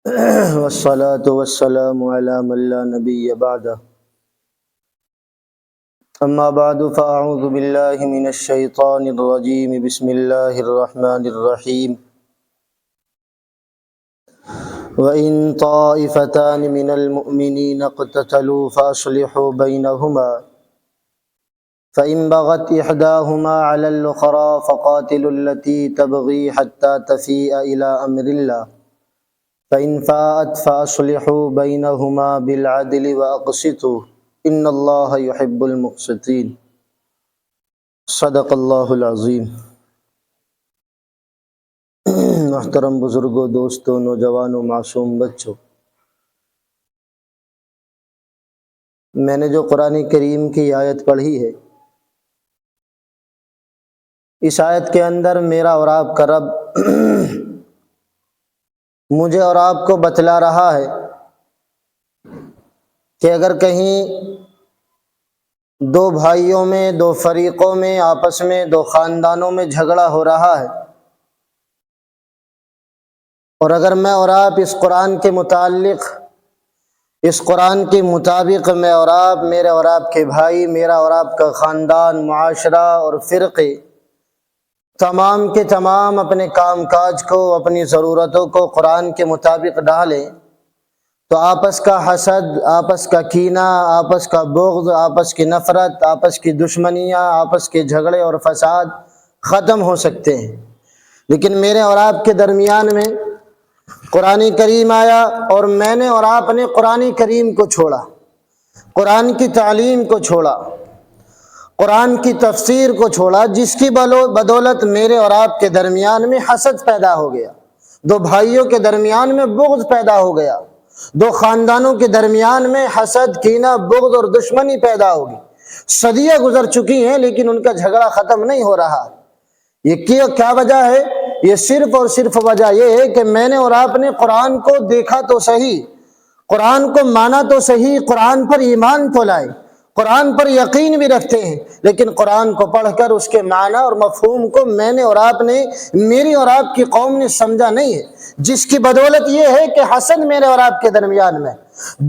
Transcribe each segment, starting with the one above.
والصلاة والسلام على من لا نبي بعده أما بعد فأعوذ بالله من الشيطان الرجيم بسم الله الرحمن الرحيم وإن طائفتان من المؤمنين اقتتلوا فأصلحوا بينهما فإن بغت إحداهما على الأخرى فقاتلوا التي تبغي حتى تفيء إلى أمر الله فإن فاءت فأصلحوا بينهما بالعدل وأقسطوا إن الله يحب المقسطين صدق اللہ العظیم۔ محترم بزرگوں، دوستوں، نوجوانوں، معصوم بچوں، میں نے جو قرآن کریم کی آیت پڑھی ہے، اس آیت کے اندر میرا اور آپ کا رب مجھے اور آپ کو بتلا رہا ہے کہ اگر کہیں دو بھائیوں میں، دو فریقوں میں، آپس میں دو خاندانوں میں جھگڑا ہو رہا ہے، اور اگر میں اور آپ اس قرآن کے متعلق، اس قرآن کے مطابق میں اور آپ، میرے اور آپ کے بھائی، میرا اور آپ کا خاندان، معاشرہ اور فرقے تمام کے تمام اپنے کام کاج کو، اپنی ضرورتوں کو قرآن کے مطابق ڈالیں تو آپس کا حسد، آپس کا کینہ، آپس کا بغض، آپس کی نفرت، آپس کی دشمنیاں، آپس کے جھگڑے اور فساد ختم ہو سکتے ہیں۔ لیکن میرے اور آپ کے درمیان میں قرآن کریم آیا اور میں نے اور آپ نے قرآن کریم کو چھوڑا، قرآن کی تعلیم کو چھوڑا، قرآن کی تفسیر کو چھوڑا، جس کی بدولت میرے اور آپ کے درمیان میں حسد پیدا ہو گیا، دو بھائیوں کے درمیان میں بغض پیدا ہو گیا، دو خاندانوں کے درمیان میں حسد، کینہ، بغض اور دشمنی پیدا ہوگی۔ صدیاں گزر چکی ہیں لیکن ان کا جھگڑا ختم نہیں ہو رہا۔ یہ کیا وجہ ہے؟ یہ صرف اور صرف وجہ یہ ہے کہ میں نے اور آپ نے قرآن کو دیکھا تو صحیح، قرآن کو مانا تو صحیح، قرآن پر ایمان تو لائے، قرآن پر یقین بھی رکھتے ہیں، لیکن قرآن کو پڑھ کر اس کے معنی اور مفہوم کو میں نے اور آپ نے، میری اور آپ کی قوم نے سمجھا نہیں ہے، جس کی بدولت یہ ہے کہ حسد میرے اور آپ کے درمیان میں،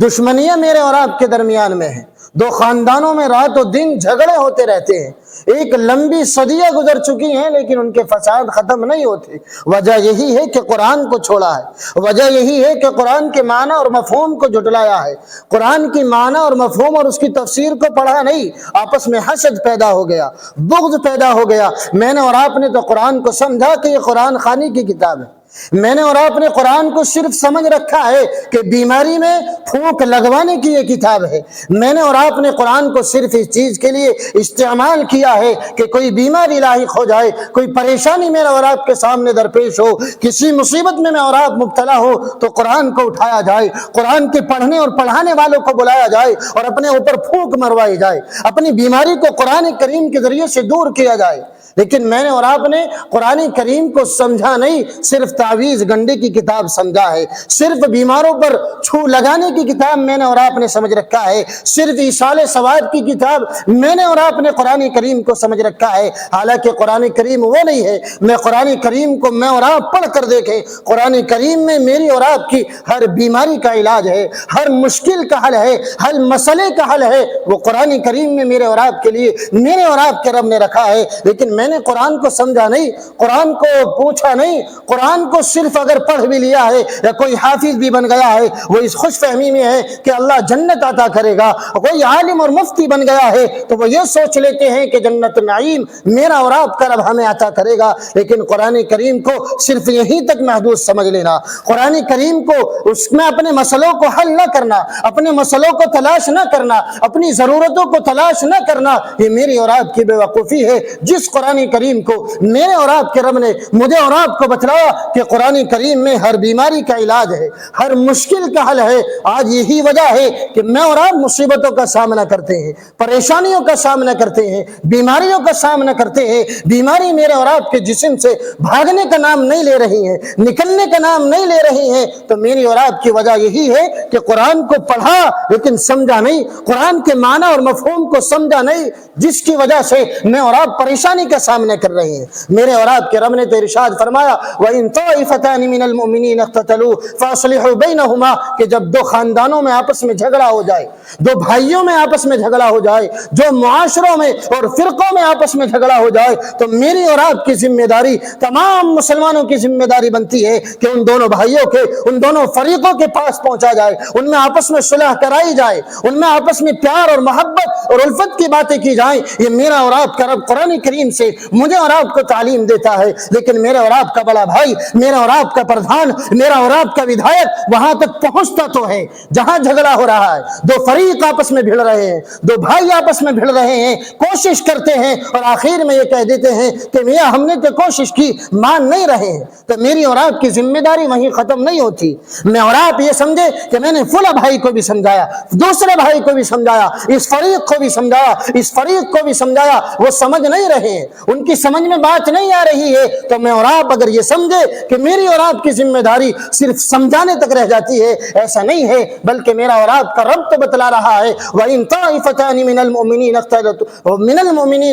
دشمنیاں میرے اور آپ کے درمیان میں ہیں، دو خاندانوں میں رات و دن جھگڑے ہوتے رہتے ہیں، ایک لمبی صدیاں گزر چکی ہیں لیکن ان کے فساد ختم نہیں ہوتے۔ وجہ یہی ہے کہ قرآن کو چھوڑا ہے، وجہ یہی ہے کہ قرآن کے معنی اور مفہوم کو جھٹلایا ہے، قرآن کی معنی اور مفہوم اور اس کی تفسیر کو پڑھا نہیں، آپس میں حسد پیدا ہو گیا، بغض پیدا ہو گیا۔ میں نے اور آپ نے تو قرآن کو سمجھا کہ یہ قرآن خوانی کی کتاب ہے، میں نے اور آپ نے قرآن کو صرف سمجھ رکھا ہے کہ بیماری میں پھونک لگوانے کی یہ کتاب ہے، میں نے اور آپ نے قرآن کو صرف اس چیز کے لیے استعمال کیا ہے کہ کوئی بیماری لاحق ہو جائے، کوئی پریشانی میرے اور آپ کے سامنے درپیش ہو، کسی مصیبت میں اور آپ مبتلا ہو تو قرآن کو اٹھایا جائے، قرآن کے پڑھنے اور پڑھانے والوں کو بلایا جائے اور اپنے اوپر پھونک مروائی جائے، اپنی بیماری کو قرآن کریم کے ذریعے سے دور کیا جائے۔ لیکن میں نے اور آپ نے قرآن کریم کو سمجھا نہیں، صرف تعویذ گنڈے کی کتاب سمجھا ہے، صرف بیماروں پر چھو لگانے کی کتاب میں نے اور آپ نے سمجھ رکھا ہے، صرف ایصال ثواب کی کتاب میں نے اور آپ نے قرآن کریم کو سمجھ رکھا ہے۔ حالانکہ قرآن کریم وہ نہیں ہے۔ میں قرآن کریم کو میں اور آپ پڑھ کر دیکھیں، قرآن کریم میں میری اور آپ کی ہر بیماری کا علاج ہے، ہر مشکل کا حل ہے، ہر مسئلے کا حل ہے، وہ قرآن کریم میں میرے اور آپ کے لیے، میرے اور آپ کے رب نے رکھا ہے۔ لیکن میں نے قرآن کو سمجھا نہیں، قرآن کو پوچھا نہیں، قرآن کو صرف اگر پڑھ بھی لیا ہے یا کوئی حافظ بھی بن گیا ہے وہ اس خوش فہمی میں ہے کہ اللہ جنت عطا کرے گا، کوئی عالم اور مفتی بن گیا ہے تو وہ یہ سوچ لیتے ہیں کہ جنت نعیم میرا اور آپ کا رب ہمیں عطا کرے گا۔ لیکن قرآن کریم کو صرف یہیں تک محدود سمجھ لینا، قرآن کریم کو اس میں اپنے مسئلوں کو حل نہ کرنا، اپنے مسئلوں کو تلاش نہ کرنا، اپنی ضرورتوں کو تلاش نہ کرنا، یہ میری اور آپ کی بے وقوفی ہے۔ جس قرآن کریم کو میرے اور آپ کے رب نے مجھے اور آپ کو بتلایا کہ قرآن کریم میں ہر بیماری کا علاج ہے، ہر مشکل کا حل ہے، آج یہی وجہ ہے کہ میں اور آپ مصیبتوں کا سامنا کرتے ہیں، پریشانیوں کا سامنا کرتے ہیں، بیماریوں کا سامنا کرتے ہیں۔ بیماری میرے اور آپ کے جسم سے بھاگنے کا نام نہیں لے رہی ہے، نکلنے کا نام نہیں لے رہی ہیں، تو میری اور آپ کی وجہ یہی ہے کہ قرآن کو پڑھا لیکن سمجھا نہیں، قرآن کے معنی اور مفہوم کو سمجھا نہیں، جس کی وجہ سے میں اور آپ پریشانی کا سامنے کر رہے ہیں۔ میرے اور آپ کے رب نے تو ارشاد فرمایا وَإِن طَائِفَتَانِ مِنَ الْمُؤْمِنِينَ اقْتَتَلُوا فَأَصْلِحُوا بَيْنَهُمَا، کہ جب دو خاندانوں میں آپس میں جھگڑا ہو جائے، دو بھائیوں میں آپس میں جھگڑا ہو جائے، جو معاشروں میں اور فرقوں میں آپس میں جھگڑا ہو جائے، تو میری اور آپ کی ذمہ داری، تمام مسلمانوں کی ذمہ داری بنتی ہے کہ ان دونوں بھائیوں کے، ان دونوں فریقوں کے پاس پہنچا جائے، ان میں آپس میں صلح کرائی جائے، ان میں آپس میں پیار اور محبت اور الفت کی باتیں کی جائیں۔ یہ میرا اور آپ کا رب قرآن کریم سے مجھے اور آپ کو تعلیم دیتا ہے، لیکن میرے اور آپ کا بڑا بھائی، میرا اور آپ کا پردھان، میرا اور آپ کا ودھایک وہاں تک پہنچتا تو ہے جہاں جھگڑا ہو رہا ہے، دو فریق آپس میں بھڑ رہے ہیں، دو بھائی آپس میں بھڑ رہے ہیں، کوشش کرتے ہیں اور آخر میں یہ کہہ دیتے ہیں کہ میاں ہم نے تو کوشش کی، مان نہیں رہے ہیں، تو میری اور آپ کی ذمہ داری وہیں ختم نہیں ہوتی۔ میں اور آپ یہ سمجھے کہ میں نے فلاں بھائی کو بھی سمجھایا، دوسرے بھائی کو بھی سمجھایا، اس فریق کو بھی سمجھایا، اس فریق کو بھی سمجھایا، وہ سمجھ نہیں رہے ہیں، ان کی سمجھ میں بات نہیں آ رہی ہے، تو میں اور آپ اگر یہ سمجھے کہ میری اور آپ کی ذمہ داری صرف سمجھانے تک رہ جاتی ہے، ایسا نہیں ہے، بلکہ میرا اور آپ کا رب تو بتلا رہا ہے وَإِن طَائِفَتَانِ مِنَ الْمُؤْمِنِينَ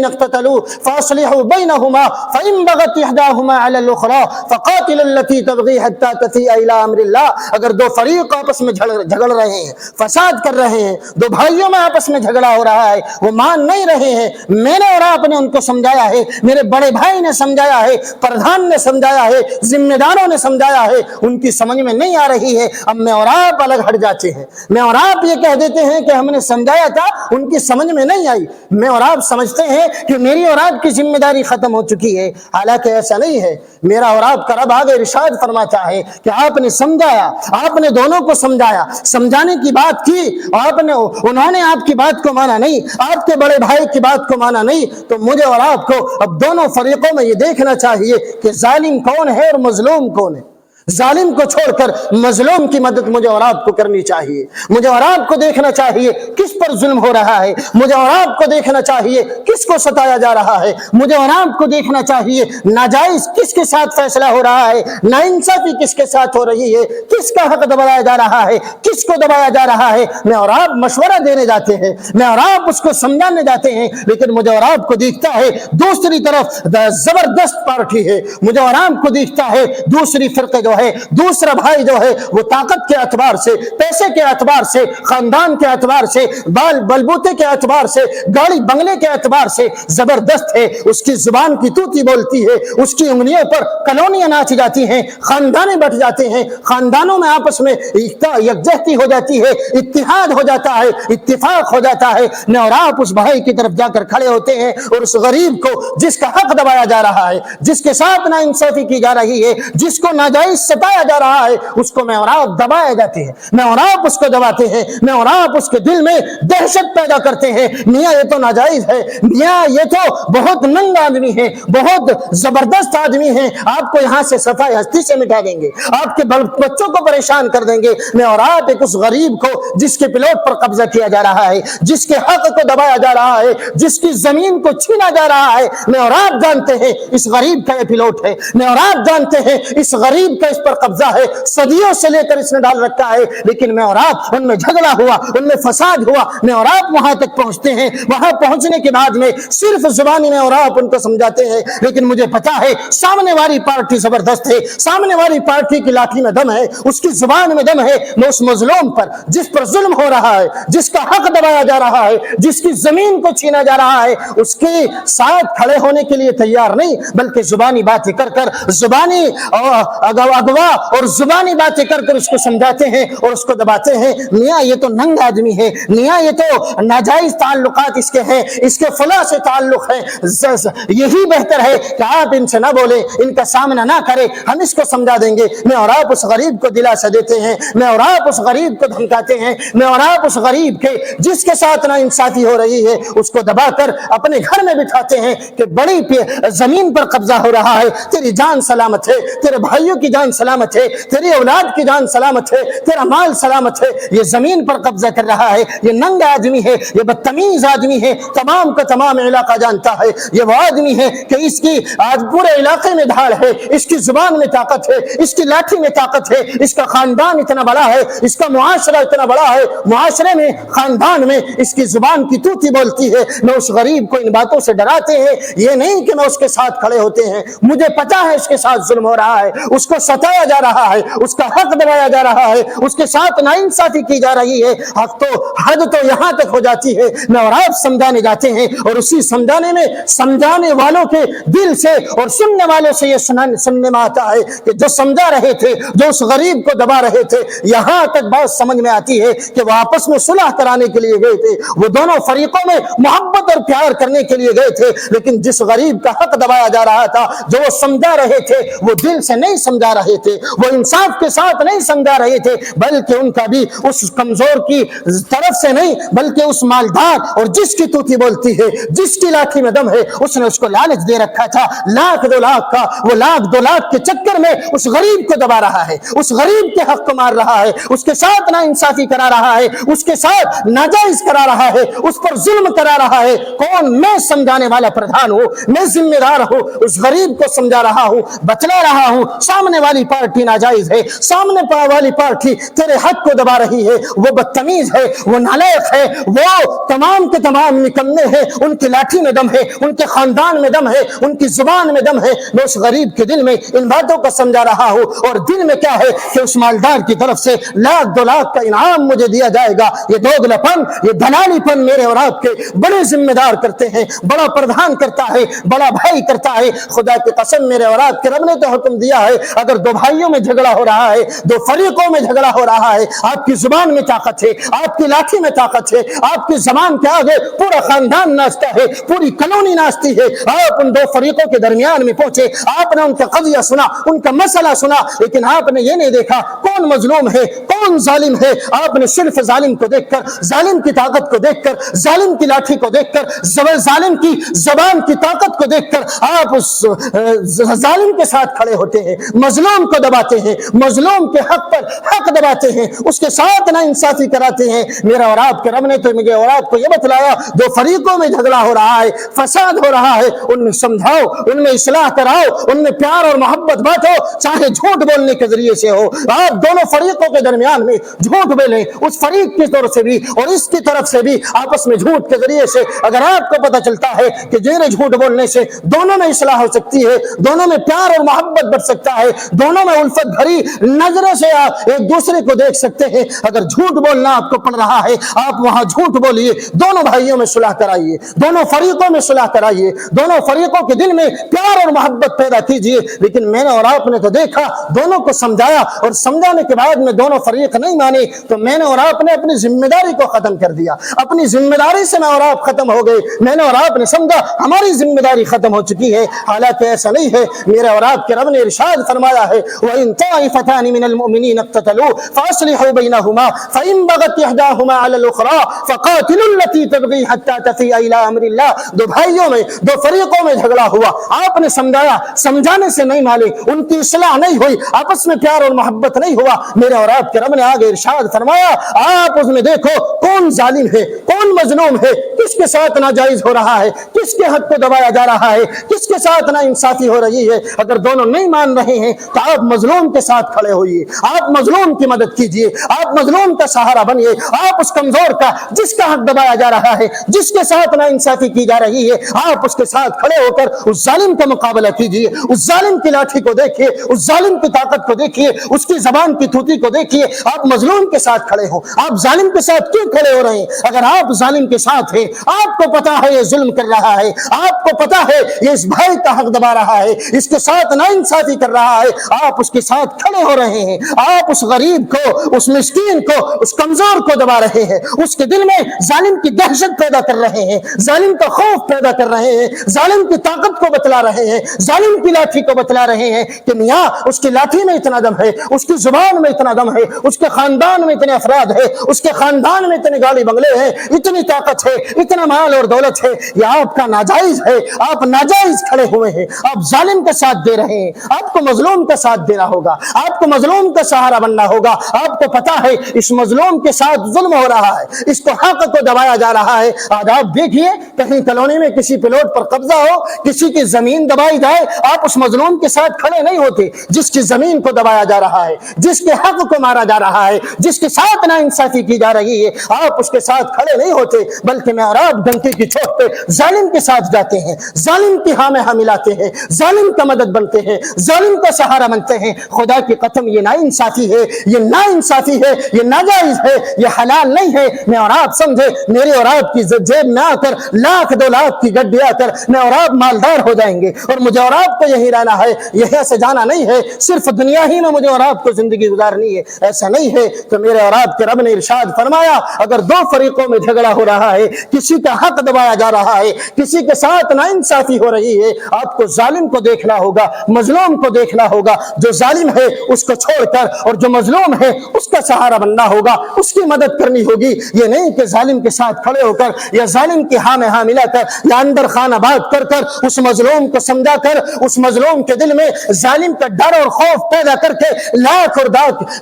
اقْتَتَلُوا فَأَصْلِحُوا بَيْنَهُمَا فَإِن بَغَتْ إِحْدَاهُمَا عَلَى الْأُخْرَى فَقَاتِلُوا الَّتِي تَبْغِي حَتَّى تَفِيءَ إِلَى أَمْرِ اللَّهِ۔ اگر دو فریق آپس میں جھگڑ رہے ہیں، فساد کر رہے ہیں، دو بھائیوں میں آپس میں جھگڑا ہو رہا ہے، وہ مان نہیں رہے ہیں، میں نے اور آپ نے ان کو سمجھایا ہے، میرے بڑے بھائی نے سمجھایا ہے، پردھان نے سمجھایا ہے، ذمہ داروں نے سمجھایا ہے، ان کی سمجھ میں نہیں آ رہی ہے، اب میں اور آپ الگ ہٹ جاتے ہیں، میں اور آپ یہ کہہ دیتے ہیں کہ ہم نے سمجھایا تھا، ان کی سمجھ میں نہیں آئی، میں اور آپ سمجھتے ہیں کہ میری اور آپ کی ذمہ داری ختم ہو چکی ہے، حالانکہ ایسا نہیں ہے۔ میرا اور آپ کا رب آگے ارشاد فرماتا ہے کہ آپ نے سمجھایا، آپ نے دونوں کو سمجھایا، سمجھانے کی بات کی، انہوں نے آپ کی بات کو مانا نہیں، آپ کے بڑے بھائی کی بات کو مانا نہیں، تو مجھے اور آپ کو اب دونوں فریقوں میں یہ دیکھنا چاہیے کہ ظالم کون ہے اور مظلوم کون ہے۔ ظالم کو چھوڑ کر مظلوم کی مدد مجھے اور آپ کو کرنی چاہیے، مجھے اور آپ کو دیکھنا چاہیے کس پر ظلم ہو رہا ہے، مجھے اور آپ کو دیکھنا چاہیے کس کو ستایا جا رہا ہے، مجھے اور آپ کو دیکھنا چاہیے ناجائز کس کے ساتھ فیصلہ ہو رہا ہے، ناانصافی کس کے ساتھ ہو رہی ہے، کس کا حق دبایا جا رہا ہے، کس کو دبایا جا رہا ہے۔ میں اور آپ مشورہ دینے جاتے ہیں، میں اور آپ اس کو سمجھانے جاتے ہیں، لیکن مجھے اور آپ کو دیکھتا ہے دوسری طرف زبردست پارٹی ہے، مجھے اور آپ کو دیکھتا ہے دوسری فرقے جو ہے، دوسرا بھائی جو ہے وہ طاقت کے اعتبار سے، پیسے کے اعتبار سے، خاندان کے اعتبار سے، بال بلبوتے کے اعتبار سے، گاڑی بنگلے کے اعتبار سے زبردست ہے، اس کی زبان کی توتی بولتی ہے، اس کی انگلیوں پر کالونیاں ناچ جاتی ہیں، خاندانے بٹ جاتے ہیں، خاندانوں میں آپس میں یکجہتی ہو جاتی ہے، اتحاد ہو جاتا ہے، اتفاق ہو جاتا ہے۔ میں اور آپ اس بھائی کی طرف جا کر کھڑے ہوتے ہیں اور اس غریب کو جس کا حق دبایا جا رہا ہے، جس کے ساتھ ناانصافی کی جا رہی ہے، جس کو ناجائز ستایا جا رہا ہے، اس کو میں اور آپ دبائے جاتے ہیں، میں اور آپ اس کو دباتے ہیں، میں اور آپ اس کے دل میں دہشت پیدا کرتے ہیں، میاں یہ تو ناجائز ہے، میاں یہ تو بہت ننگ آدمی ہے، بہت زبردست آدمی ہے، آپ کو یہاں سے صفائی ہستی سے مٹا دیں گے، آپ کے بچوں کو پریشان کر دیں گے۔ میں اور آپ ایک اس غریب کو جس کے پلاٹ پر قبضہ کیا جا رہا ہے، جس کے حق کو دبایا جا رہا ہے، جس کی زمین کو چھینا جا رہا ہے، میں اور آپ جانتے ہیں اس غریب کا یہ پلاٹ ہے، میں اور آپ جانتے ہیں اس غریب کا اس پر قبضہ ہے، صدیوں سے لے کر اس نے ڈال رکھا ہے، لیکن میں اور آپ ان میں جھگڑا ہوا، ان میں فساد ہوا، میں اور آپ وہاں تک پہنچتے ہیں، وہاں پہنچنے کے بعد میں صرف زبانی میں اور آپ ان کو سمجھاتے ہیں، لیکن مجھے پتا ہے سامنے والی پارٹی زبردست ہے، سامنے والی پارٹی کی لاٹھی میں دم ہے، اس کی زبان میں دم ہے، میں اس مظلوم پر جس پر ظلم ہو رہا ہے، جس کا حق دبایا جا رہا ہے، جس کی زمین کو چھینا جا رہا ہے، اس کے ساتھ کھڑے ہونے کے لیے تیار نہیں، بلکہ زبانی باتیں کر کر، زبانی اغوا اور زبانی باتیں کر کر اس کو سمجھاتے ہیں اور اس کو دباتے ہیں۔ میاں یہ تو ننگ آدمی ہے، میاں یہ تو ناجائز تعلقات اس کے ہیں، اس کے فلاں سے تعلق ہے، یہی بہتر ہے کہ آپ ان سے نہ بولیں، ان کا سامنا نہ کریں، ہم اس کو سمجھا دیں گے۔ میں اور آپ اس غریب کو دلاسا دیتے ہیں، میں اور آپ اس غریب کو دھمکاتے ہیں، میں اور آپ اس غریب کے جس کے ساتھ نا انصافی ہو رہی ہے اس کو دبا کر اپنے گھر میں بٹھاتے ہیں کہ بڑی زمین پر قبضہ ہو رہا ہے، تیری جان سلامت ہے، تیرے بھائیوں کی جان جان سلامت ہے، تیری اولاد کی جان سلامت ہے، تیرا مال سلامت ہے، یہ زمین پر قبضہ کر رہا ہے، یہ ننگا آدمی ہے، یہ بدتمیز آدمی ہے، تمام کا تمام علاقہ جانتا ہے، یہ وہ آدمی ہے کہ اس کی آج پورے علاقے میں ڈھال ہے، اس کی زبان میں طاقت ہے، اس کی لاٹھی میں طاقت ہے، اس کا خاندان اتنا بڑا ہے، اس کا معاشرہ اتنا بڑا ہے، معاشرے میں خاندان میں اس کی زبان کی توتی بولتی ہے۔ میں اس غریب کو ان باتوں سے ڈراتے ہیں، یہ نہیں کہ میں اس کے ساتھ کھڑے ہوتے ہیں، مجھے پتا ہے اس کے ساتھ ظلم ہو رہا ہے، اس کو ستایا جا رہا ہے، اس کا حق دبایا جا رہا ہے، اس کے ساتھ ناانصافی کی جا رہی ہے، حد تو یہاں تک ہو جاتی ہے میں اور آپ سمجھانے جاتے ہیں، اور اسی سمجھانے میں سمجھانے والوں کے دل سے اور سننے والوں سے یہ سننے میں آتا ہے کہ جو سمجھا رہے تھے، جو اس غریب کو دبا رہے تھے، یہاں تک بات سمجھ میں آتی ہے کہ وہ آپس میں صلح کرانے کے لیے گئے تھے، وہ دونوں فریقوں میں محبت اور پیار کرنے کے لیے گئے تھے، لیکن جس غریب کا حق دبایا جا رہا تھا، جو وہ سمجھا رہے تھے، وہ دل سے نہیں سمجھا رہے تھے، وہ انصاف کے ساتھ نہیں سمجھا رہے تھے، بلکہ ان کا بھی اس کمزور کی طرف سے نہیں، بلکہ اس مالدار اور جس کی توتی بولتی ہے، جس کی لاٹھی میں دم ہے، اس نے اس کو لالچ دے رکھا تھا، لاکھ دو لاکھ کا، وہ لاکھ دو لاکھ کے چکر میں اس غریب کو دبا رہا ہے، اس غریب کے حق کو مار رہا ہے، اس کے ساتھ نا انصافی کرا رہا ہے، اس کے ساتھ ناجائز کرا رہا ہے، اس پر ظلم کرا رہا ہے۔ کون؟ میں سمجھانے والا پردھان ہوں، میں ذمہ دار ہوں، اس غریب کو سمجھا رہا ہوں، بتلا رہا ہوں سامنے والی پارٹی ناجائز ہے، سامنے والی پارٹی تیرے حق کو دبا رہی ہے، وہ بدتمیز ہے، وہ نالائق ہے، وہ تمام کے تمام نکمے ہیں، ان کی لاٹھی میں دم ہے، ان کے خاندان میں دم ہے، ان کی زبان میں دم ہے۔ میں اس غریب کے دل میں ان باتوں کو سمجھا رہا ہوں، اور دل میں کیا ہے کہ اس مالدار کی طرف سے لاکھ دو لاکھ کا انعام مجھے دیا جائے گا۔ یہ دوگلا پن، یہ دلالی پن میرے اور آپ کے بڑے ذمہ دار کرتے ہیں، بڑا پردھان کرتا ہے، بڑا بھائی کرتا ہے۔ خدا کی قسم میرے اور آپ کے رب نے تو حکم دیا ہے، اگر دو بھائیوں میں جھگڑا ہو رہا ہے، دو فریقوں میں جھگڑا ہو رہا ہے، آپ کی زبان میں طاقت ہے، آپ کی لاٹھی میں طاقت ہے، آپ کی زبان کے آگے پورا خاندان ناچتا ہے، پوری کالونی ناچتی ہے، آپ ان دو فریقوں کے درمیان میں پہنچے، آپ نے ان کا قضیہ سنا، ان کا مسئلہ سنا، لیکن آپ نے یہ نہیں دیکھا کون مظلوم ہے، کون ظالم ہے۔ آپ نے صرف ظالم کو دیکھ کر، ظالم کی طاقت کو دیکھ کر، ظالم کی لاٹھی کو دیکھ کر، ظالم کی زبان کی طاقت کو دیکھ کر آپ اس ظالم کے ساتھ کھڑے ہوتے ہیں، مظلوم کو دباتے ہیں، مظلوم کے حق پر حق دباتے ہیں، اس کے ساتھ نا انصافی کراتے ہیں۔ میرا اور آپ کے رب نے تو مجھے اور آپ کو یہ بتلایا، دو فریقوں میں جھگڑا ہو رہا ہے، فساد ہو رہا ہے، ان میں سمجھاؤ، ان میں اصلاح کراؤ، ان میں پیار اور محبت بانٹو، چاہے جھوٹ بولنے کے ذریعے سے ہو۔ آپ دونوں فریقوں کے درمیان میں جھوٹ بولیں، اس فریق کی طرف سے بھی اور اس کی طرف سے بھی آپس میں جھوٹ کے ذریعے سے۔ اگر آپ کو پتہ چلتا ہے کہ جیرے جھوٹ بولنے سے دونوں میں اصلاح ہو سکتی ہے، دونوں میں پیار اور محبت بڑھ سکتا ہے، دونوں میں الفت بھری نظروں سے آپ ایک دوسرے کو دیکھ سکتے ہیں، اگر جھوٹ بولنا آپ کو پڑ رہا ہے، آپ وہاں جھوٹ بولیے، دونوں بھائیوں میں صلح کرائیے، دونوں فریقوں میں صلح کرائیے، دونوں فریقوں کے دل میں پیار اور محبت پیدا کیجیے۔ لیکن میں نے اور آپ نے تو دیکھا، دونوں کو سمجھایا، اور سمجھانے کے بعد میں دونوں فریق نہیں مانے تو میں نے اور آپ نے اپنی ذمہ داری کو ختم کر دیا، اپنی ذمہ داری سے میں اور آپ ختم ہو گئے، میں نے اور آپ نے سمجھا ہماری ذمہ داری ختم ہو چکی ہے، حالانکہ ایسا نہیں ہے۔ میرے اور آپ کے رب نے ارشاد فرمایا ہے، وَإِن طَائِفَتَانِ مِنَ الْمُؤْمِنِينَ اقْتَتَلُوا فَأَصْلِحُوا بَيْنَهُمَا فَإِن بَغَتْ إِحْدَاهُمَا عَلَى الْأُخْرَى فَقَاتِلُوا الَّتِي تَبْغِي حَتَّى تَفِيءَ إِلَى أَمْرِ اللَّهِ۔ دو بھائیوں میں، دو فریقوں میں جھگڑا ہوا، آپ نے سمجھایا، سمجھانے سے نہیں مانے، ان کی اصلاح نہیں ہوئی، آپس میں پیار اور محبت نہیں ہوا۔ میرے اور آپ کے رب نے آگے ارشاد فرمایا، آپ اس میں دیکھو کون ظالم ہے، کون مظلوم ہے، کس کے ساتھ ناجائز ہو رہا ہے، کس کے حق کو دبایا جا رہا ہے، کس کے ساتھ نا انصافی ہو رہی ہے۔ اگر دونوں نہیں مان رہے ہیں تو آپ مظلوم کے ساتھ کھڑے ہوئیے، آپ مظلوم کی مدد کیجیے، آپ مظلوم کا سہارا بنیے، آپ اس کمزور کا، جس کا حق دبایا جا رہا ہے، جس کے ساتھ نا انصافی کی جا رہی ہے، آپ اس کے ساتھ کھڑے ہو کر اس ظالم کا مقابلہ کیجیے، اس ظالم کی لاٹھی کو دیکھیے، اس ظالم کی طاقت کو دیکھیے، اس کی زبان کی توتی کو دیکھیے۔ آپ مظلوم کے ساتھ کھڑے ہو، آپ ظالم کے ساتھ کیوں کھڑے ہو رہے ہیں؟ اگر آپ ظالم کے ساتھ ہیں، آپ کو پتا ہے یہ ظلم کر رہا ہے، آپ کو پتا ہے یہ اس بھائی کا حق دبا رہا ہے، اس کے ساتھ ناانصافی کر رہا ہے، آپ اس کے ساتھ کھڑے ہو رہے ہیں، آپ اس غریب کو، اس مسکین کو، اس کمزور کو دبا رہے ہیں، اس کے دل میں ظالم کی دہشت پیدا کر رہے ہیں، ظالم کا خوف پیدا کر رہے ہیں، ظالم کی طاقت کو بتلا رہے ہیں، ظالم کی لاٹھی کو بتلا رہے ہیں کہ میاں اس کی لاٹھی میں اتنا دم ہے، اس کی زبان میں اتنا دم ہے، اس کے خاندان میں اتنے افراد ہے، اس کے خاندان میں اتنے گاڑی بنگلے ہیں، اتنی طاقت ہے، اتنا مال اور دولت ہے، یہ آپ کا ناجائز ہے، آپ ناجائز کھڑے ہوئے ہیں، آپ ظالم کا ساتھ دے رہے ہیں۔ آپ کو مظلوم کا ساتھ دینا ہوگا، آپ کو مظلوم کا سہارا بننا ہوگا۔ آپ کو پتا ہے اس مظلوم کے ساتھ ظلم ہو رہا ہے، اس کو حق کو دبایا جا رہا ہے۔ آج آپ دیکھیے کہیں کالونی میں کسی پلاٹ پر قبضہ ہو، کسی کی زمین دبائی جائے، آپ اس مظلوم کے ساتھ کھڑے نہیں ہوتے جس کی زمین کو دبایا جا رہا ہے، جس کے حق کو مارا جا رہا ہے، جس کے ساتھ ناانصافی کی جا رہی ہے، آپ اس کے ساتھ کھڑے نہیں ہوتے، بلکہ میں اور آپ ڈنکے کی چوٹ پہ ظالم کے ساتھ جاتے ہیں، ظالم کی ہاں میں ہاں ملاتے ہیں، ظالم کا مدد بنتے ہیں، ظالم کا سہارا بنتے ہیں۔ خدا کی قسم یہ ناانصافی ہے، یہ ناانصافی ہے، یہ ناجائز ہے، یہ حلال نہیں ہے۔ میں اور آپ سمجھے میرے اور آپ کی جیب میں آ کر لاکھ دو لاکھ کی گڈی آ کر میں اور آپ مالدار ہو جائیں گے، اور مجھے اور آپ کو یہی رہنا ہے، یہاں سے جانا نہیں ہے، صرف دنیا ہی میں مجھے اور آپ کو زندگی گزارنی ہے، ایسا نہیں ہے۔ تو میرے اور آپ کے رب نے ارشاد فرمایا اگر دو فریقوں میں جھگڑا ہو رہا ہے، کسی کا حق دبایا جا رہا ہے، کسی کے ساتھ ناانصافی ہو رہی ہے، آپ کو ظالم کو دیکھنا ہوگا، مظلوم کو دیکھنا ہوگا، جو ظالم ہے اس کو چھوڑ کر اور جو مظلوم ہے اس کا سہارا بننا ہوگا، اس کی مدد کرنی ہوگی۔ یہ نہیں کہ ظالم کے ساتھ کھڑے ہو کر یا ظالم کی ہاں میں ہاں ملا کر یا اندر خانہ بات کر کر اس مظلوم کو سمجھا کر اس مظلوم کے دل میں ظالم کا ڈر اور خوف پیدا کر کے لاکھ اور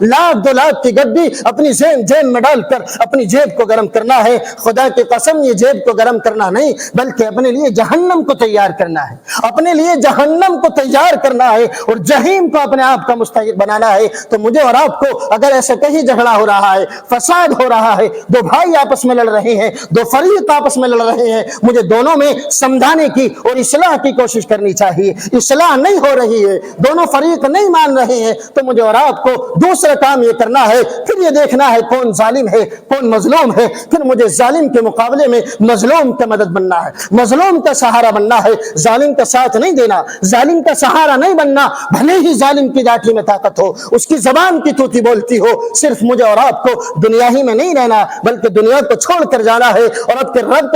لاکھ دو لاکھ کی گڈی اپنی جیب میں ڈال کر اپنی جیب کو گرم کرنا ہے۔ خدا کی قسم یہ جیب کو گرم کرنا نہیں بلکہ اپنے لیے جہنم کو تیار کرنا ہے، اپنے لیے جہنم کو تیار کرنا ہے اور جہنم کو اپنے آپ کا مستحق بنانا ہے۔ تو مجھے اور آپ کو اگر ایسے کہیں جھگڑا ہو رہا ہے، فساد ہو رہا ہے، دو بھائی آپس میں لڑ رہے ہیں، دو فریق آپس میں لڑ رہے ہیں، مجھے دونوں میں سمجھانے کی اور اصلاح کی کوشش کرنی چاہیے۔ اصلاح نہیں ہو رہی ہے، دونوں فریق نہیں مان رہے ہیں، تو مجھے اور آپ کو دوسرا کام یہ کرنا ہے، پھر یہ دیکھنا ہے کون ظالم ہے کون مظلوم ہے، پھر مجھے ظالم کے مقابلے میں مظلوم کا مدد بننا ہے، مظلوم کا سہارا بننا ہے، ظالم کا ساتھ نہیں دینا، ظالم کا سہارا نہیں بننا۔ بھلے ہی ظالم کی لاٹھی میں طاقت ہو، اس کی زبان کی توتی بولتی ہو، صرف مجھے اور آپ کو دنیا ہی میں نہیں رہنا بلکہ دنیا کو چھوڑ کر جانا ہے اور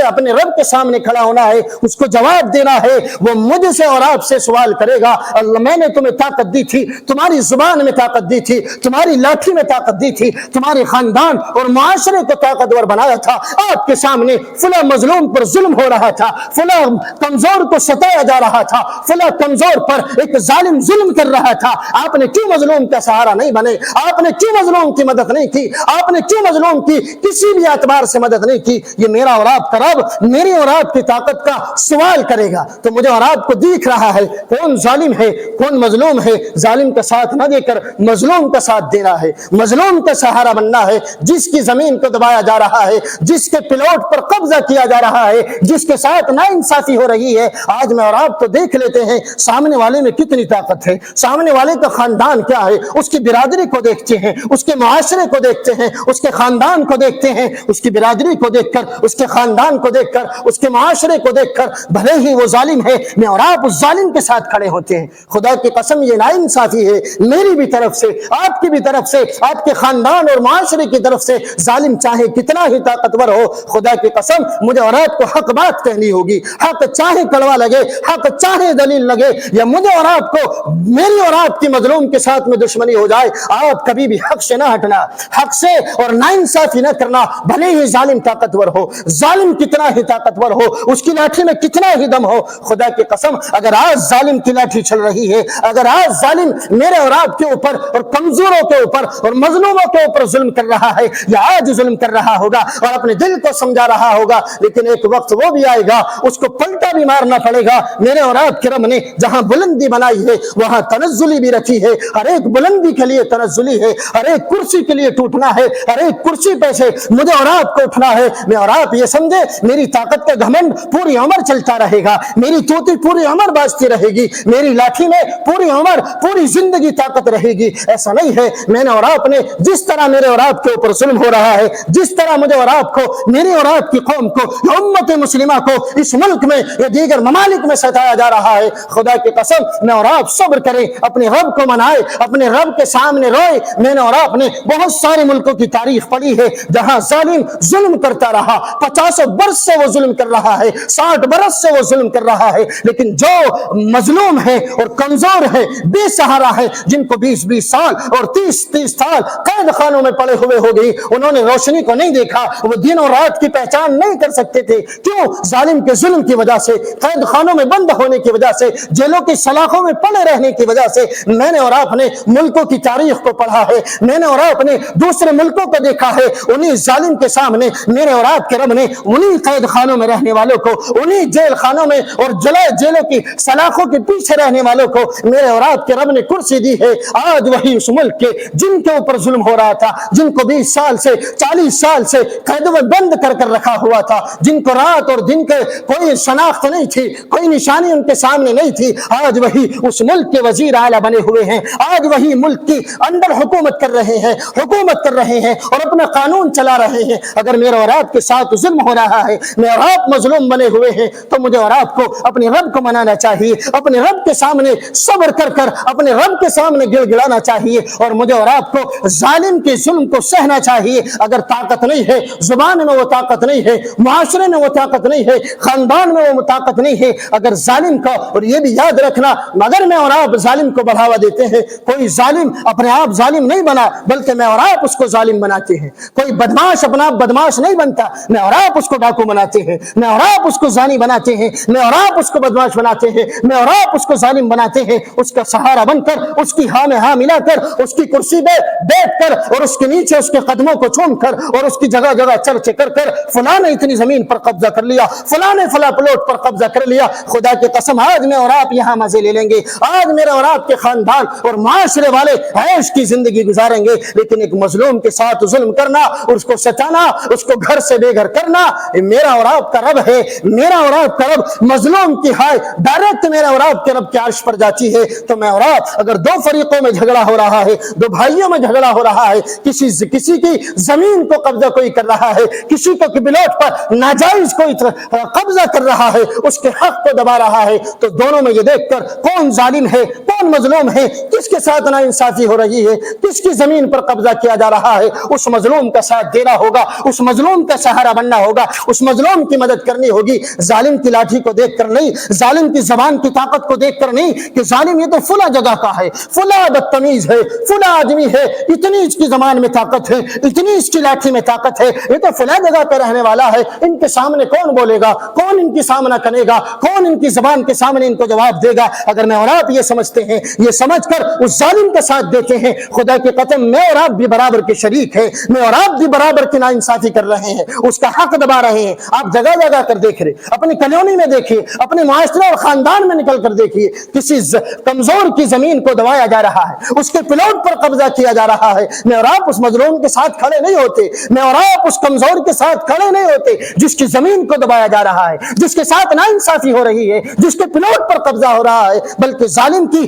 اپنے رب کے سامنے کھڑا ہونا ہے، اس کو جواب دینا ہے۔ وہ مجھ سے اور آپ سے سوال کرے گا، اللہ میں نے تمہیں طاقت دی تھی، تمہاری زبان میں طاقت دی تھی، تمہاری لاٹھی میں طاقت دی تھی، تمہارے خاندان اور معاشرے کو طاقتور بنایا تھا، آپ کے سامنے فلاں مظلوم پر ظلم ہو رہا تھا، فلاں کمزور کو ستایا جا رہا تھا، فلاں کمزور پر ایک ظالم ظلم کر رہا تھا، آپ نے کیوں مظلوم کا سہارا نہیں بنے؟ آپ نے کیوں مظلوم کی مدد نہیں کی؟ آپ نے کیوں مظلوم کی کسی بھی اعتبار سے مدد نہیں کی؟ یہ میرا اور آپ کا رب میری اور آپ کی طاقت کا سوال کرے گا۔ تو مجھے اور آپ کو دیکھ رہا ہے کون ظالم ہے کون مظلوم ہے، ظالم کا ساتھ نہ دے کر مظلوم کا ساتھ دینا ہے، مظلوم کا سہارا بننا ہے، جس کی زمین کو دبایا جا رہا ہے، جس کے پلاٹ پر قبضہ کیا جا رہا ہے، جس کے ساتھ ناانصافی ہو رہی ہے۔ آج میں اور آپ تو دیکھ لیتے ہیں سامنے والے میں کتنی طاقت ہے، سامنے والے کا خاندان کیا ہے، اس کی برادری کو دیکھتے ہیں، اس کے معاشرے کو دیکھتے ہیں، اس کے خاندان کو دیکھتے ہیں، اس کی برادری کو دیکھ کر، اس کے خاندان کو دیکھ کر، اس کے معاشرے کو دیکھ کر بھلے ہی وہ ظالم ہے، میں اور آپ اس ظالم کے ساتھ کھڑے ہوتے ہیں۔ خدا کی قسم یہ ناانصافی ہے، میری بھی طرف سے، آپ کی بھی طرف سے، آپ کے خاندان اور معاشرے کی طرف سے۔ ظالم چاہے کتنا ہی طاقتور ہو، خدا کی قسم مجھے اور آپ کو حق بات کہنی ہوگی، حق چاہے کڑوا لگے، حق چاہے دلیل لگے، یا مجھے اور آپ کو میری اور آپ کی مظلوم کے ساتھ میں دشمنی ہو جائے، آپ کبھی بھی حق سے نہ ہٹنا، حق سے اور ناانصافی نہ کرنا۔ بھلے ہی ظالم طاقتور ہو، ظالم کتنا ہی طاقتور ہو، اس کی لاٹھی میں کتنا ہی دم ہو، خدا کی قسم اگر آج ظالم کی لاٹھی چل رہی ہے، اگر آج ظالم میرے اور آپ کے اوپر اور کمزوروں کے اوپر اور مظلوموں کے اوپر ظلم کر رہا ہے، یا آج ظلم کر رہا ہوگا اور اپنے دل کو سمجھا رہا ہوگا، لیکن ایک وقت وہ بھی آئے گا اس کو پلٹا بھی مارنا پڑے گا۔ میرے اور آپ کے رب نے جہاں بلندی بنائی ہے وہاں تنزلی بھی رکھی ہے، ہر ایک بلندی کے لیے تنزلی ہے، ہر ایک کرسی کے لیے ٹوٹنا ہے، ہر ایک کرسی پہ سے مجھے اور آپ کو اٹھنا ہے۔ میں اور آپ یہ سمجھے میری طاقت کا گھمنڈ پوری عمر چلتا رہے گا، میری توتی پوری عمر بازتی رہے گی، میری لاٹھی میں پوری عمر پوری زندگی طاقت رہے گی، ایسا نہیں ہے۔ میں نے اور آپ نے جس طرح میرے اور آپ کے اوپر ظلم ہو رہا ہے، جس طرح مجھے اور آپ کو، میری اور آپ کی قوم کو، امت مسلمہ کو اس ملک میں یا دیگر ممالک میں ستایا جا رہا ہے، خدا کی قسم میں اور آپ صبر کریں، اپنے رب کو منائے، اپنے رب کے سامنے روئے۔ میں نے اور آپ نے بہت سارے ملکوں کی تاریخ پڑھی ہے جہاں ظالم ظلم کرتا رہا، 50 برس سے وہ ظلم کر رہا ہے، 60 برس سے وہ ظلم کر رہا ہے، لیکن جو مظلوم ہے اور کمزور ہے، بے سہارا ہے، جن کو 20 سال اور 30 سال قید خانوں میں پڑے ہوئے ہو گئی، انہوں نے روشنی کو نہیں دیکھا، وہ دن اور رات کی پہچان بیان نہیں کر سکتے تھے. کیوں؟ ظالم کے ظلم کی وجہ سے، قید خانوں میں بند ہونے کی وجہ سے، جیلوں کی سلاخوں میں پڑے رہنے کی وجہ سے. میں نے اور آپ نے ملکوں کی تاریخ کو پڑھا ہے، میں نے اور آپ نے دوسرے ملکوں کو دیکھا ہے. انہی ظالم کے سامنے میرے اور آپ کے رب نے انہی قید خانوں میں رہنے والوں کو، انہی جیل خانوں میں اور جیلوں کی سلاخوں کے پیچھے رہنے والوں کو میرے اور آپ کے رب نے کرسی دی ہے. آج وہی اس ملک کے جن کے اوپر ظلم ہو رہا تھا، جن کو 20 سال سے 40 سال سے قید میں بند کر رکھا ہوا تھا، جن کو رات اور دن کے کوئی شناخت نہیں تھی، کوئی نشانی ان کے سامنے نہیں تھی، آج وہی اس ملک کے وزیر اعلیٰ بنے ہوئے ہیں. آج وہی ملک کی اندر حکومت کر رہے ہیں اور اپنا قانون چلا رہے ہیں. اگر میرے اور آپ کے ساتھ ظلم ہو رہا ہے، میں اور آپ مظلوم بنے ہوئے ہیں، تو مجھے اور آپ کو اپنے رب کو منانا چاہیے، اپنے رب کے سامنے صبر کر اپنے رب کے سامنے گڑ گڑانا چاہیے، اور مجھے اور آپ کو ظالم کے ظلم کو سہنا چاہیے. اگر طاقت نہیں ہے، زبان میں وہ طاقت نہیں ہے، معاشرے میں وہ طاقت نہیں ہے، خاندان میں وہ طاقت نہیں ہے، اگر ظالم کا، اور یہ بھی یاد رکھنا، مگر میں اور آپ ظالم کو بڑھاوا دیتے ہیں، کوئی ظالم اپنے آپ ظالم نہیں بنا، بلکہ میں اور آپ اس کو ظالم بناتے ہیں. کوئی بدماش اپنا آپ بدماش نہیں بنتا، میں اور آپ اس کو ڈاکو بناتے ہیں، میں اور آپ اس کو زانی بناتے ہیں، میں اور آپ اس کو بدماش بناتے ہیں، میں اور آپ اس کو ظالم بناتے ہیں. اس کا سہارا بن کر، اس کی ہاں میں ہاں ملا کر، اس کی کرسی پہ بیٹھ کر، اور اس کے نیچے اس کے قدموں کو چوم کر، اور اس کی جگہ جگہ چرچے کر فلاں نے اتنی زمین پر قبضہ کر لیا، فلاں نے فلاں پلاٹ پر قبضہ کر لیا. خدا کی قسم آج میں اور آپ یہاں مزے لے لیں گے، آج میرے اور آپ کے خاندان اور معاشرے والے عیش کی زندگی گزاریں گے، لیکن ایک مظلوم کے ساتھ ظلم کرنا اور اس کو ستانا، اس کو گھر سے بے گھر کرنا، میرا اور آپ کا رب ہے. میرا اور آپ کا رب مظلوم کی ہائے ڈائریکٹ میرا اور آپ کے رب کے عرش پر جاتی ہے. تو میں اور آپ اگر دو فریقوں میں جھگڑا ہو رہا ہے، دو بھائیوں میں جھگڑا ہو رہا ہے، کسی کی زمین کو قبضہ کوئی کر رہا ہے، کسی کو پلاٹ پر ناجائز کوئی قبضہ کر رہا ہے، اس کے حق کو دبا رہا ہے، تو دونوں میں یہ دیکھ کر کون ظالم ہے، کون مظلوم ہے، کس کے ساتھ ناانصافی ہو رہی ہے، کس کی زمین پر قبضہ کیا جا رہا ہے، اس مظلوم کا ساتھ دینا ہوگا، اس مظلوم کا سہارا بننا ہوگا، اس مظلوم کی مدد کرنی ہوگی. ظالم کی لاٹھی کو دیکھ کر نہیں، ظالم کی زبان کی طاقت کو دیکھ کر نہیں کہ ظالم یہ تو فلاں جگہ کا ہے، فلاں بدتمیز ہے، فلاں آدمی ہے، اتنی اس کی زبان میں طاقت ہے، اتنی اس کی لاٹھی میں طاقت ہے، یہ تو فلاں جگہ پہ رہنے والا ہے، ان کے سامنے کون بولے گا، کون ان کی سامنا کرے گا، کون ان کی زبان کے سامنے ان کو جواب دے گا. اگر میں اور آپ یہ سمجھتے ہیں، یہ سمجھ کر اس ظالم کا ساتھ دیتے ہیں، خدا کی قسم میں اور آپ بھی برابر کے شریک ہیں، میں اور آپ بھی برابر کی ناانصافی کر رہے ہیں، اس کا حق دبا رہے ہیں. آپ جگہ جگہ کر دیکھ رہے، اپنی کالونی میں دیکھیے، اپنے معاشرے اور خاندان میں نکل کر دیکھیے، کسی کمزور کی زمین کو دبایا جا رہا ہے، اس کے پلاٹ پر قبضہ کیا جا رہا ہے. میں اور آپ اس مظلوم کے ساتھ کھڑے نہیں ہوتے، میں اور آپ اس کمزور کے ساتھ کھڑے نہیں ہوتے جس کی زمین کو دبایا جا رہا ہے، جس کے ساتھ ناانصافی ہو رہی ہے، جس کے پلاٹ پر قبضہ ہو رہا ہے، بلکہ ظالم کی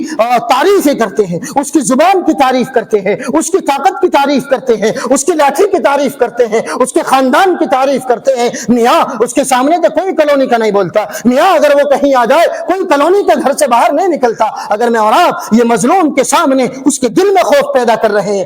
تعریفیں کرتے ہیں، اس کی زبان کی تعریف کرتے ہیں، اس کی طاقت کی تعریف کرتے ہیں، اس کی لاٹھی کی تعریف کرتے ہیں، اس کے خاندان کی تعریف کرتے ہیں. میاں اس کے سامنے تو کوئی کالونی کا نہیں بولتا، میاں اگر وہ کہیں آ جائے کوئی کالونی کے گھر سے باہر نہیں نکلتا. اگر میں اور آپ یہ مظلوم کے سامنے اس کے دل میں خوف پیدا کر رہے ہیں،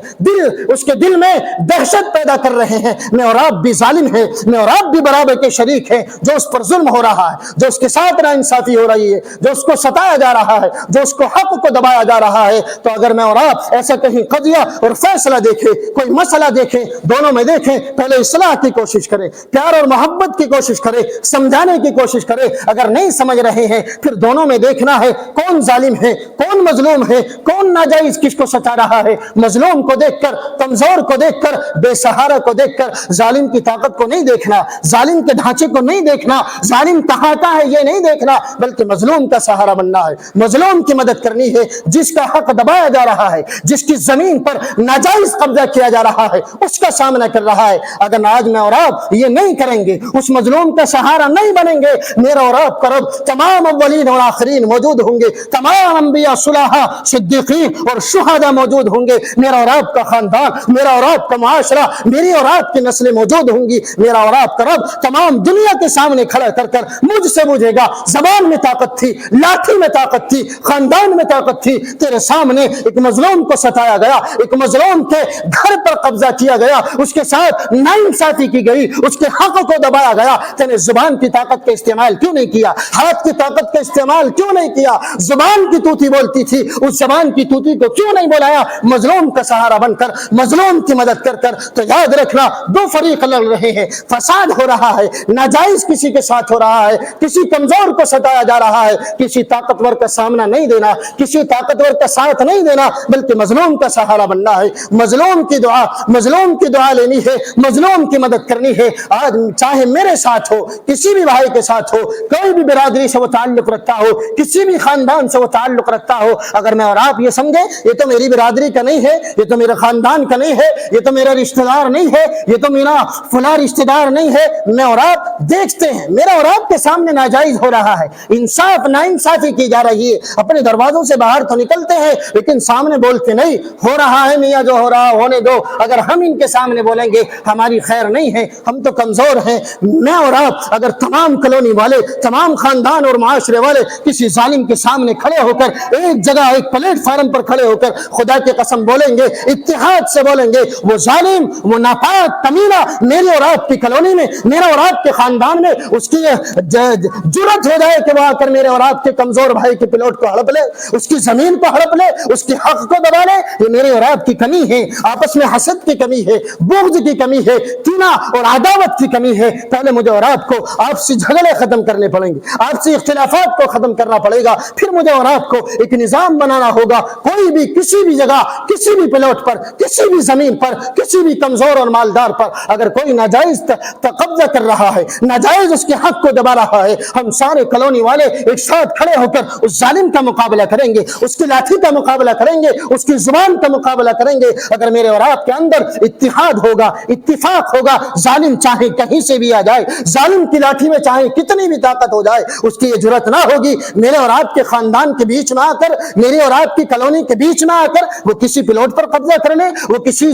اس کے دل میں دہشت پیدا کر رہے ہیں، میں اور آپ بھی ظالم ہیں، میں اور آپ بھی برابر کے شریک ہیں. جو اس پر ظلم ہو رہا ہے، جو اس کے ساتھ ناانصافی ہو رہی ہے، جو اس کو ستایا جا رہا ہے، جو اس کو حق کو دبایا جا رہا ہے، تو اگر میں اور آپ ایسا کہیں قضیہ اور فیصلہ دیکھیں، کوئی مسئلہ دیکھیں، دونوں میں دیکھیں، پہلے اصلاح کی کوشش کریں، پیار اور محبت کی کوشش کریں، سمجھانے کی کوشش کریں. اگر نہیں سمجھ رہے ہیں، پھر دونوں میں دیکھنا ہے کون ظالم ہے، کون مظلوم ہے، کون ناجائز کس کو ستا رہا ہے. مظلوم کو دیکھ کر، کمزور کو دیکھ کر، بے سہارا کو دیکھ کر ظالم کی طاقت کو نہیں دیکھنا، ظالم کے ڈھانچے کو نہیں دیکھنا، ظالم کہاں کا ہے یہ نہیں دیکھنا، بلکہ مظلوم کا سہارا بننا ہے، مظلوم کی مدد کرنی ہے. جس کا حق دبایا جا رہا ہے، جس کی زمین پر ناجائز قبضہ کیا جا رہا ہے، اس کا سامنا کر رہا ہے. اگر آج میں اور آپ یہ نہیں کریں گے، اس مظلوم کا سہارا نہیں بنیں گے، میرا اور آپ کا رب تمام اولین اور آخرین موجود ہوں گے، تمام انبیاء، صلحاء، صدیقین اور شہداء موجود ہوں گے. میرا اور آپ کا خاندان، میرا اور آپ کا معاشرہ، میری اور آپ کی نسلیں موجود ہوں گی. میرا اور آپ کا رب تمام دنیا کے سامنے کھڑا کر کر مجھ سے پوچھے گا، زبان میں طاقت تھی، لاٹھی میں طاقت تھی، خاندان میں طاقت تھی، تیرے سامنے ایک مظلوم کو ستایا گیا، ایک مظلوم کے گھر پر قبضہ کیا گیا، اس کے ساتھ ناانصافی کی گئی، اس کے حق کو دبایا گیا. تینے زبان کی طاقت کا استعمال کیوں نہیں کیا؟ ہاتھ کی طاقت کا استعمال کیوں نہیں کیا؟ زبان کی توتی بولتی تھی، اس زبان کی توتی کو کیوں نہیں بولایا؟ مظلوم کا سہارا بن کر، مظلوم کی مدد کر کر. تو یاد رکھنا، دو فریق لڑ رہے ہیں، فساد فساد ہو رہا ہے، ناجائز کسی کے ساتھ ہو رہا ہے، کسی کمزور کو ستایا جا رہا ہے، کسی طاقتور کا سامنا نہیں دینا، کسی طاقتور کا ساتھ نہیں دینا، بلکہ مظلوم کا سہارا بننا ہے، مظلوم کی دعا لینی ہے، مظلوم کی مدد کرنی ہے۔ آج چاہے میرے ساتھ ہو، کسی بھی بھائی کے ساتھ ہو، کوئی بھی برادری سے وہ تعلق رکھتا ہو، کسی بھی خاندان سے وہ تعلق رکھتا ہو، اگر میں اور آپ یہ سمجھے یہ تو میری برادری کا نہیں ہے، یہ تو میرے خاندان کا نہیں ہے، یہ تو میرا رشتہ دار نہیں ہے، یہ تو میرا فلاں رشتہ دار نہیں ہے، میں اور آپ دیکھتے ہیں میرا اور آپ کے سامنے ناجائز ہو رہا ہے، انصاف ناانصافی کی جا رہی ہے، اپنے دروازوں سے باہر تو نکلتے ہیں لیکن سامنے بولتے نہیں، ہو رہا ہے میاں جو ہو رہا ہونے دو، اگر ہم ان کے سامنے بولیں گے ہماری خیر نہیں ہے، ہم تو کمزور ہیں۔ میں اور آپ اگر تمام کالونی والے، تمام خاندان اور معاشرے والے کسی ظالم کے سامنے کھڑے ہو کر ایک جگہ ایک پلیٹ فارم پر کھڑے ہو کر خدا کی قسم بولیں گے، اتحاد سے بولیں گے، وہ ظالم، وہ ناپاک کمینہ میری اور آپ کی کالونی میں، میرا اور آپ کے خاندان میں اس کی جرأت ہو جائے کہ وہ آ کر میرے اور آپ کے کمزور بھائی کی پلاٹ کو ہڑپ لے، اس کی زمین کو ہڑپ لے، اس کے حق کو دبا لے، یہ میرے اور آپ کی کمی ہے، آپس میں حسد کی کمی ہے، بغض کی کمی ہے، کینہ اور عداوت کی کمی ہے۔ پہلے مجھے اور آپ کو آپسی جھگڑے ختم کرنے پڑیں گے، آپسی اختلافات کو ختم کرنا پڑے گا، پھر مجھے اور آپ کو ایک نظام بنانا ہوگا۔ کوئی بھی کسی بھی جگہ، کسی بھی پلاٹ پر، کسی بھی زمین پر، کسی بھی کمزور اور مالدار پر اگر کوئی ناجائز قبضہ کر رہا ہے، ناجائز اس کے حق کو دبا رہا ہے، ہم سارے کالونی والے ایک ساتھ کھڑے ہو کر اس ظالم کا مقابلہ کریں گے، اس کی لاٹھی کا مقابلہ کریں گے، اس کی زبان کا مقابلہ کریں گے۔ اگر میرے اور آپ کے اندر اتحاد ہوگا، اتفاق ہوگا، ظالم چاہے کہیں سے بھی آ جائے، ظالم کی لاٹھی میں چاہے کتنی بھی طاقت ہو جائے، اس کی یہ جرأت نہ ہوگی میرے اور آپ کے خاندان کے بیچ میں آ کر، میرے اور آپ کی کالونی کے بیچ میں آ کر وہ کسی پلاٹ پر قبضہ کر لے، وہ کسی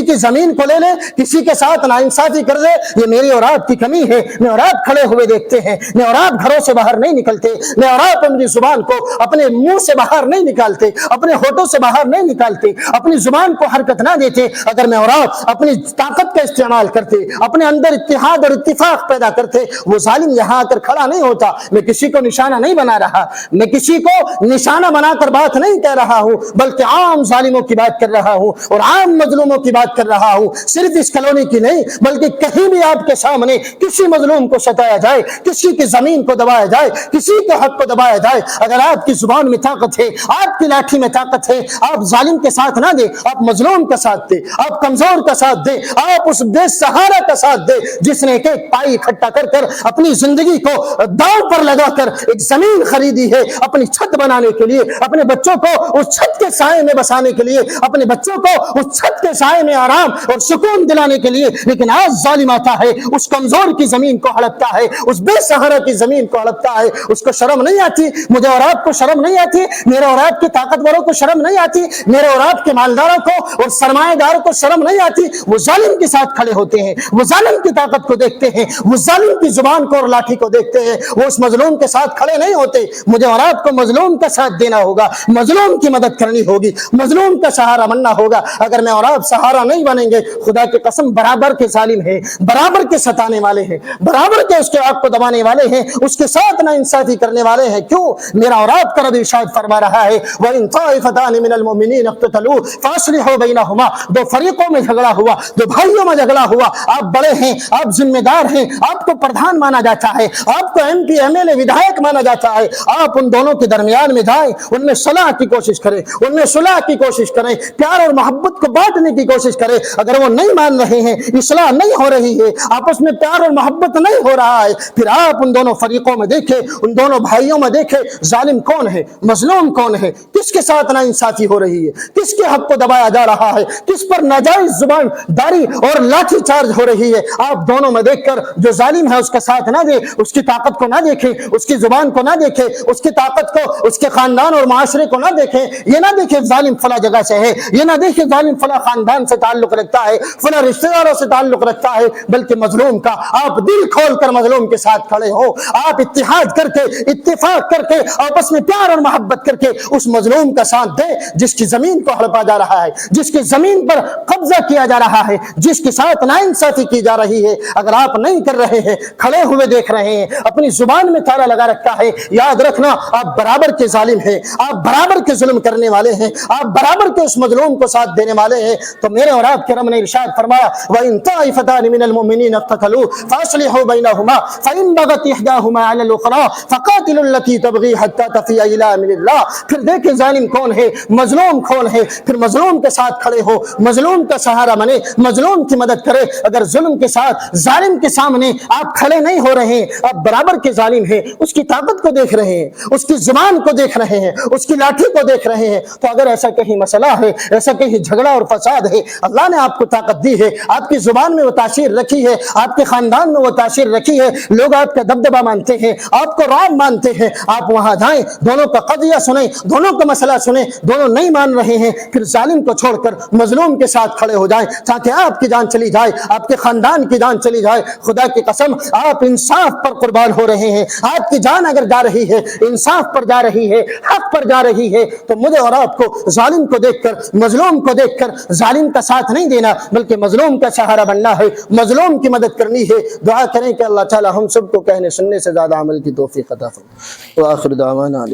کی زمین کو لے لے، کسی کے ساتھ ناانصافی کر دے۔ یہ میری اور آپ کی کمی ہے۔ میں اور آپ کھڑے ہوئے دیکھتے ہیں، میں اور آپ گھروں سے باہر نہیں نکلتے، میں اور آپ اپنی زبان کو اپنے منہ سے باہر نہیں نکالتے، اپنے ہونٹوں سے باہر نہیں نکالتے، اپنی زبان کو حرکت نہ دیتے۔ اگر میں اور آپ اپنی طاقت کا استعمال کرتے، اپنے اندر اتحاد اور اتفاق پیدا کرتے، وہ ظالم یہاں آ کر کھڑا نہیں ہوتا۔ میں کسی کو نشانہ نہیں بنا رہا، میں کسی کو نشانہ بنا کر بات نہیں کہہ رہا ہوں، بلکہ عام ظالموں کی بات کر رہا ہوں اور عام مظلوموں کی بات کر رہا ہوں، صرف اس کالونی کی نہیں بلکہ کہیں بھی آپ کے سامنے کسی مظلوم کو ستایا جائے، کسی کی زمین کو دبایا جائے، کسی کے حق کو دبایا جائے، اگر آپ کی زبان میں طاقت ہے، آپ کی لاٹھی میں طاقت ہے، آپ ظالم کے ساتھ نہ دیں، آپ مظلوم کا ساتھ دیں، آپ کمزور کا ساتھ دیں، آپ اس بے سہارا کا ساتھ دیں جس نے ایک ایک پائی اکٹھا کر کر اپنی زندگی کو داؤ پر لگا کر ایک زمین خریدی ہے اپنی چھت بنانے کے لیے، اپنے بچوں کو اس چھت کے سائے میں بسانے کے لیے، اپنے بچوں کو اس چھت کے سائے میں آرام اور سکون دلانے کے لیے، لیکن آج ظالم آتا ہے اس کمزور کی زمین کو ہڑپتا ہے، اس بے سہارا کی زمین کو ہڑپتا ہے۔ اس کو شرم نہیں آتی؟ مجھے اور آپ کو شرم نہیں آتی؟ میرے اور آپ کے طاقتوروں کو شرم نہیں آتی؟ میرے اور آپ کے مالداروں کو اور سرمایہ داروں کو شرم نہیں آتی؟ وہ ظالم کے ساتھ کھڑے ہوتے ہیں، وہ ظالم کی طاقت کو دیکھتے ہیں، وہ ظالم کی زبان کو اور لاٹھی کو دیکھتے ہیں، وہ اس مظلوم کے ساتھ کھڑے نہیں ہوتے۔ مجھے اور آپ کو مظلوم کا ساتھ دینا ہوگا، مظلوم کی مدد کرنی ہوگی، مظلوم کا سہارا بننا ہوگا۔ اگر میں اور آپ سہارا نہیں بنیں گے، خدا کی قسم برابر کے ظالم ہیں، برابر کے ستانے والے ہیں، برابر کے اس کے حق کو دبانے والے ہیں، اس کے ساتھ نا انصافی کرنے والے ہیں۔ کیوں؟ میرا اور آپ کا رب ارشاد فرما رہا ہے وَإِن طَائِفَتَانِ مِنَ الْمُؤْمِنِينَ اقْتَتَلُوا فَأَصْلِحُوا بَيْنَهُمَا، دو فریقوں میں جھگڑا ہوا، دو بھائیوں میں جھگڑا ہوا، آپ بڑے ہیں، آپ ذمہ دار ہیں، آپ کو پردھان مانا جاتا ہے، آپ کو M P M L A ودھائک مانا جاتا ہے، آپ ان دونوں کے درمیان میں جائیں، ان میں صلح کی کوشش کریں، ان میں صلح کی کوشش کریں، پیار اور محبت کو بانٹنے کی کوشش کریں۔ اگر وہ نہیں مان رہے ہیں، اصلاح نہیں ہو رہی ہے، آپس میں پیار اور محبت نہیں ہو رہا ہے، پھر آپ ان دونوں فریقوں میں دیکھیں، ان دونوں بھائیوں میں دیکھیں ظالم کون ہے، مظلوم کون ہے، کس کے ساتھ نا انصافی ہو رہی ہے، کس کے حق کو دبایا جا رہا ہے، کس پر ناجائز زبان داری اور لاٹھی چارج ہو رہی ہے۔ آپ دونوں میں دیکھ کر جو ظالم ہے اس کا ساتھ نہ دیں، اس کی طاقت کو نہ دیکھیں، اس کی زبان کو نہ دیکھیں، اس کی طاقت کو، اس کے خاندان اور معاشرے کو نہ دیکھیں۔ یہ نہ دیکھیں ظالم فلاں جگہ سے ہے، یہ نہ دیکھیں ظالم فلاں خاندان سے تعلق رکھتا ہے، فلاں رشتہ داروں سے تعلق رکھتا ہے، بلکہ مظلوم کا آپ دل کھول کر مظلوم کے ساتھ کھڑے ہو، آپ اتحاد کر کے، اتفاق کر کے، آپس میں پیار اور محبت کر کے اس مظلوم کا ساتھ دیں جس کی زمین کو ہڑپا جا رہا ہے، جس کی زمین پر قبضہ کیا جا رہا ہے، جس کے ساتھ ناانصافی کی جا رہی ہے۔ اگر آپ نہیں کر رہے ہیں، کھڑے ہوئے دیکھ رہے ہیں، اپنی زبان میں تالا لگا رکھا ہے، یاد رکھنا آپ برابر کے ظالم ہیں، آپ برابر کے ظلم کرنے والے ہیں، آپ برابر کے اس مظلوم کو ساتھ دینے والے ہیں۔ تو میرے اور آپ کے رب نے ارشاد فرمایا وَإِن طَائِفَتَانِ فئتان من المؤمنین اقتتلوا فاصلحوا بینہما فإن بغت احداہما علی الاخری فقاتلوا التی تبغی حتی تفیء الی امر اللہ. پھر دیکھیں ظالم کون ہے، مظلوم کون ہے، پھر مظلوم کے ساتھ کھڑے ہو، مظلوم کا سہارا بنے، مظلوم کی مدد کرے. اگر ظلم کے ساتھ ظالم کے سامنے آپ کھڑے نہیں ہو رہے ہیں، آپ برابر کے ظالم ہیں، اس کی طاقت کو دیکھ رہے ہیں، اس کی زبان کو دیکھ رہے ہیں، اس کی لاٹھی کو دیکھ رہے ہیں، تو اگر ایسا کہیں مسئلہ ہے، ایسا کہیں جھگڑا اور فساد ہے، اللہ نے آپ کو طاقت دی ہے، آپ کی زبان میں وہ تاثیر رکھی ہے، آپ کے خاندان میں وہ تاثیر رکھی ہے، لوگ آپ کا دبدبہ مانتے ہیں، آپ کو رعب مانتے ہیں، آپ وہاں جائیں، دونوں کا قضیہ سنیں، دونوں کا مسئلہ سنیں، دونوں نہیں مان رہے ہیں، پھر ظالم کو چھوڑ کر مظلوم کے ساتھ کھڑے ہو جائیں تاکہ آپ کی جان چلی جائے، آپ کے خاندان کی جان چلی جائے. خدا کی قسم آپ انصاف پر قربان ہو رہے ہیں. آپ کی جان اگر جا رہی ہے، انصاف پر جا رہی ہے، حق پر جا رہی ہے، تو مجھے اور آپ کو ظالم کو دیکھ کر، مظلوم کو دیکھ کر ظالم کا ساتھ نہیں دینا، بلکہ مظلوم کا سہارا بننا ہے، مظلوم کی مدد کرنی ہے. دعا کریں کہ اللہ تعالی ہم سب کو کہنے سننے سے زیادہ عمل کی توفیق عطا فرمائے. وآخر دعوانا